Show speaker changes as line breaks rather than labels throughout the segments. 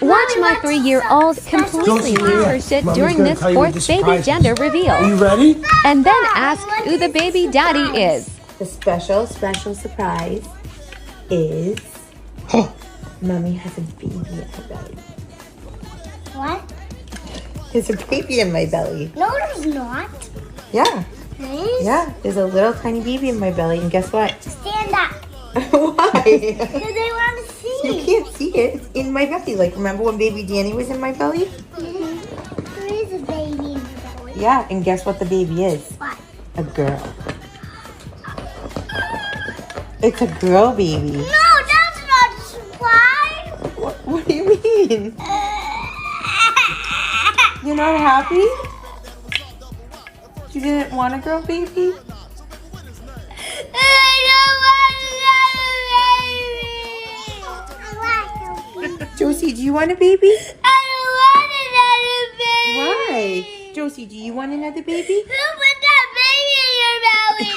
Watch my 3-year-old completely lose her shit during this fourth baby gender reveal.
Are you ready?
And then ask who the baby daddy is.
The special surprise is Mommy has a baby in her belly.
What?
There's a baby in my belly.
No, there's not.
Yeah.
There is?
Yeah, there's a little tiny baby in my belly, and guess what?
Stand up.
Why?
Because I want to see.
You can't see it. It's in my belly. Like, remember when baby Danny was in my belly?
There is a baby in your belly.
Yeah, and guess what the baby is?
What?
A girl. It's a girl baby.
No, that's not a surprise.
What do you mean? You're not happy? You didn't want a girl baby? Josie, do you want a baby?
I don't want another baby.
Why? Josie, do you want another baby?
Who put that baby in your belly?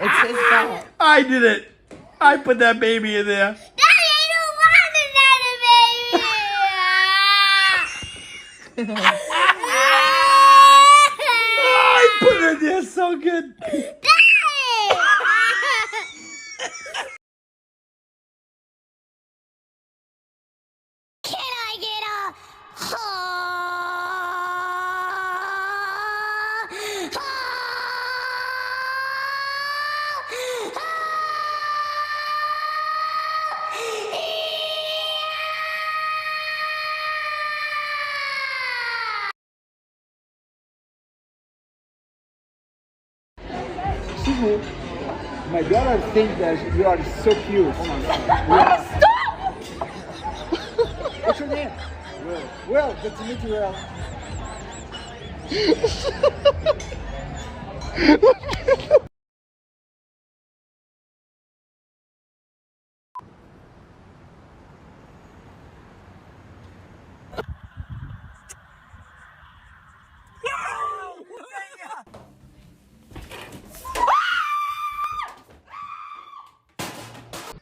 It's his fault.
I did it. I put that baby in there.
Daddy, I don't want another baby.
I put it in there so good.
Daddy! Can I get a
My daughter thinks that you are so cute. Oh my God. Stop! What's your name? Will. Will, good to meet you, Will.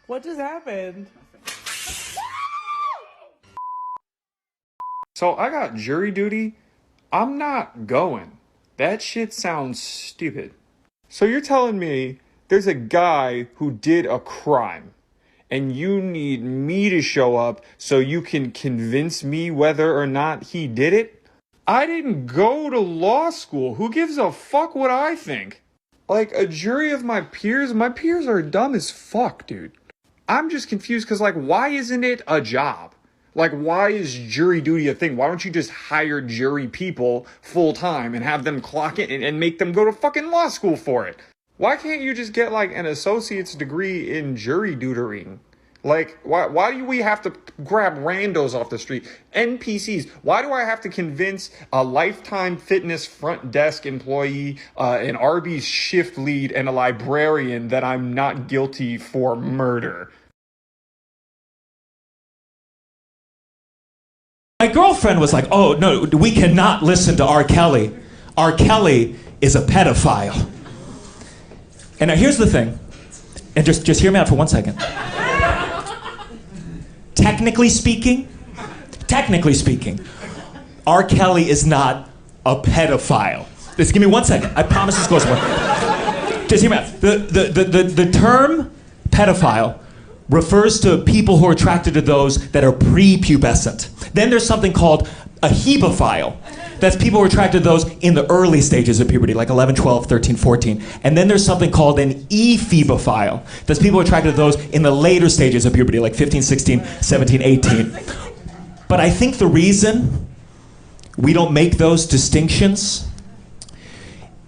What just happened?
So I got jury duty. I'm not going. That shit sounds stupid. So you're telling me there's a guy who did a crime and you need me to show up so you can convince me whether or not he did it? I didn't go to law school. Who gives a fuck what I think? Like a jury of my peers are dumb as fuck, dude. I'm just confused because, like, why isn't it a job? Like, why is jury duty a thing? Why don't you just hire jury people full time and have them clock it and make them go to fucking law school for it? Why can't you just get, like, an associate's degree in jury tutoring? Like, why do we have to grab randos off the street? NPCs. Why do I have to convince a Lifetime Fitness front desk employee, an Arby's shift lead, and a librarian that I'm not guilty for murder?
My girlfriend was like, oh, no, we cannot listen to R. Kelly. R. Kelly is a pedophile. And now here's the thing. And just hear me out for 1 second. Technically speaking, R. Kelly is not a pedophile. Just give me 1 second. I promise this goes away. Just hear me out. The term pedophile refers to people who are attracted to those that are prepubescent. Then there's something called a hebephile. That's people who are attracted to those in the early stages of puberty, like 11, 12, 13, 14. And then there's something called an ephebophile. That's people who are attracted to those in the later stages of puberty, like 15, 16, 17, 18. But I think the reason we don't make those distinctions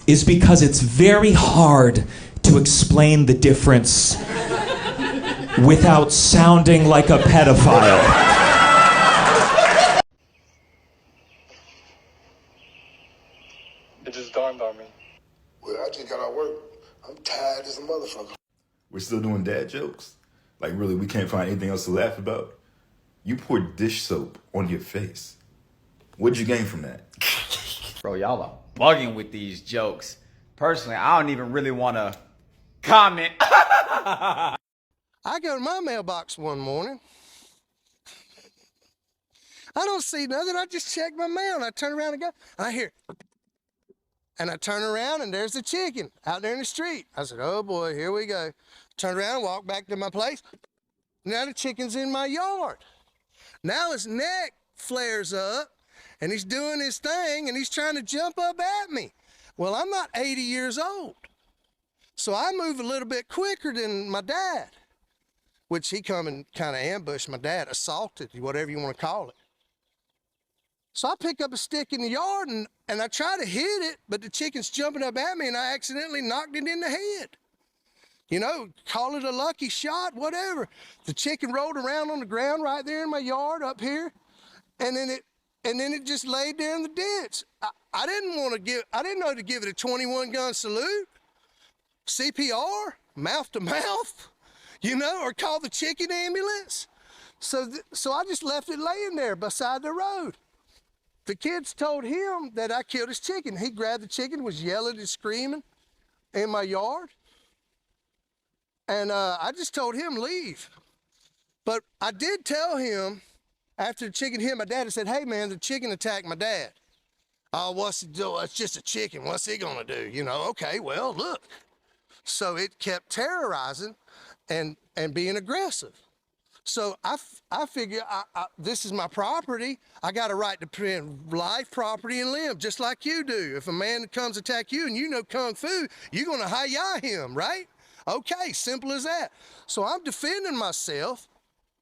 is because it's very hard to explain the difference without sounding like a pedophile.
It just dawned on me.
Well, I just got out of work. I'm tired as a motherfucker.
We're still doing dad jokes? Like, really, we can't find anything else to laugh about? You poured dish soap on your face. What'd you gain from that?
Bro, y'all are bugging with these jokes. Personally, I don't even really want to comment.
I go to my mailbox one morning, I don't see nothing. I just check my mail, and I turn around and go, and I hear, and I turn around, and there's the chicken out there in the street. I said, oh boy, here we go. Turn around, walk back to my place. Now the chicken's in my yard. Now his neck flares up, and he's doing his thing, and he's trying to jump up at me. Well, I'm not 80 years old, so I move a little bit quicker than my dad, which he come and kind of ambushed my dad, assaulted, whatever you want to call it. So I pick up a stick in the yard, and I try to hit it, but the chicken's jumping up at me, and I accidentally knocked it in the head. You know, call it a lucky shot, whatever. The chicken rolled around on the ground right there in my yard up here, and then it just laid there in the ditch. I didn't know to give it a 21 gun salute, CPR, mouth to mouth, you know, or call the chicken ambulance. So I just left it laying there beside the road. The kids told him that I killed his chicken. He grabbed the chicken, was yelling and screaming in my yard. And I just told him leave. But I did tell him after the chicken hit my dad, I said, hey man, the chicken attacked my dad. Oh, what's it do? It's just a chicken. What's he gonna do? You know, okay, well, look. So it kept terrorizing and being aggressive. So I figure this is my property. I got a right to defend life, property, and limb, just like you do. If a man comes attack you and you know Kung Fu, you're gonna hi-ya him, right? Okay, simple as that. So I'm defending myself.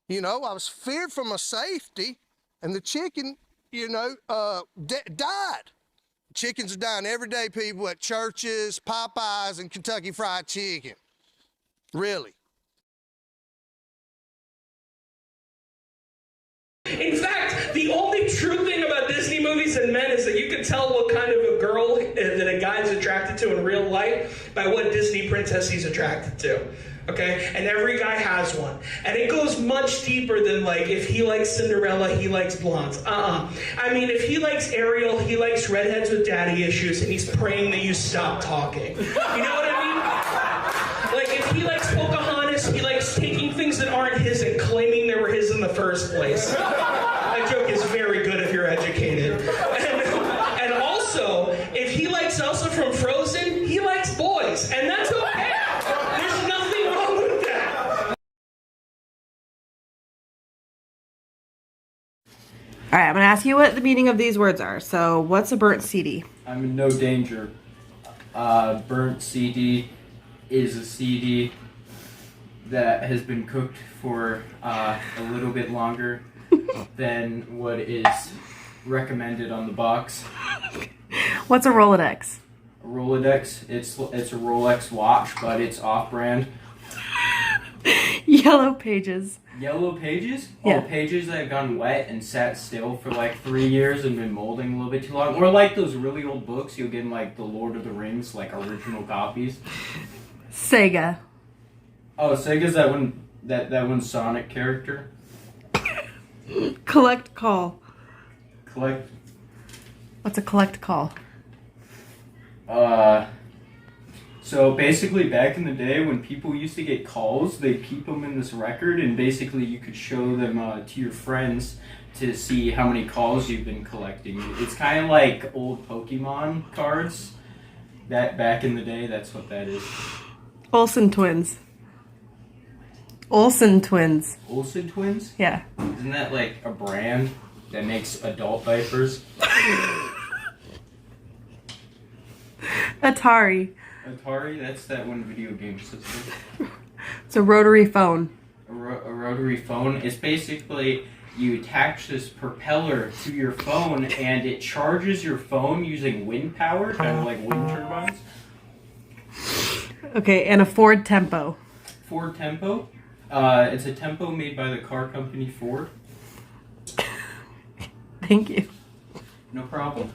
You know, I was feared for my safety, and the chicken, you know, died. Chickens are dying every day, people, at churches, Popeyes, and Kentucky Fried Chicken. Really.
In fact, the only true thing about Disney movies and men is that you can tell what kind of a girl that a guy's attracted to in real life by what Disney princess he's attracted to. Okay? And every guy has one. And it goes much deeper than, like, if he likes Cinderella, he likes blondes. I mean, if he likes Ariel, he likes redheads with daddy issues, and he's praying that you stop talking. You know what I mean? Like, if he likes Pocahontas, he likes taking things that aren't his and claiming they were his in the first place. That joke is very good if you're educated. And also, if he likes Elsa from Frozen, he likes boys. And that's okay. There's nothing wrong with that.
All right, I'm going to ask you what the meaning of these words are. So, what's a burnt CD?
I'm in no danger. Burnt CD is a CD that has been cooked for a little bit longer than what is recommended on the box.
What's a Rolodex?
A Rolodex, it's a Rolex watch, but it's off-brand.
Yellow pages.
Yellow pages?
Yeah.
Oh, pages that have gone wet and sat still for like 3 years and been molding a little bit too long. Or like those really old books you'll get in like the Lord of the Rings, like original copies.
Sega.
Oh, Sega's that one Sonic character.
Collect call.
Collect.
What's a collect call?
So basically back in the day when people used to get calls, they'd keep them in this record, and basically you could show them to your friends to see how many calls you've been collecting. It's kind of like old Pokemon cards. That back in the day, that's what that is.
Olsen twins. Olsen twins.
Olsen twins?
Yeah.
Isn't that like a brand that makes adult diapers?
Atari.
Atari? That's that one video game system.
It's a rotary phone.
A rotary phone is basically you attach this propeller to your phone and it charges your phone using wind power, kind of like wind turbines.
Okay, and a Ford Tempo.
Ford Tempo? It's a Tempo made by the car company Ford.
Thank you.
No problem.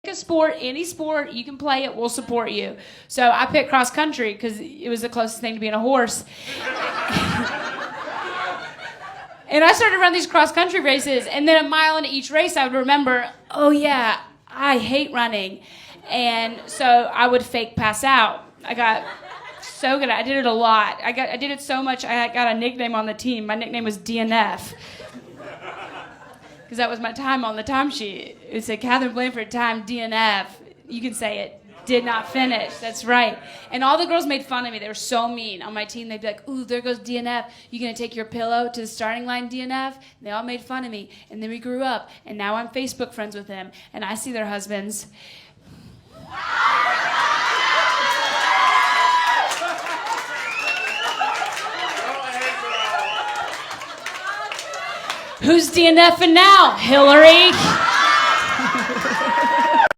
A sport, any sport, you can play it, we'll support you. So I picked cross country because it was the closest thing to being a horse. And I started to run these cross country races, and then a mile into each race I would remember, oh yeah, I hate running. And so I would fake pass out. I got so good. I did it a lot. I did it so much I got a nickname on the team. My nickname was DNF. Because that was my time on the timesheet. It said Catherine Blanford time DNF. You can say it. Did not finish. That's right. And all the girls made fun of me. They were so mean. On my team, they'd be like, ooh, there goes DNF. You gonna take your pillow to the starting line, DNF? And they all made fun of me. And then we grew up. And now I'm Facebook friends with them. And I see their husbands. Who's DNFing now? Hillary.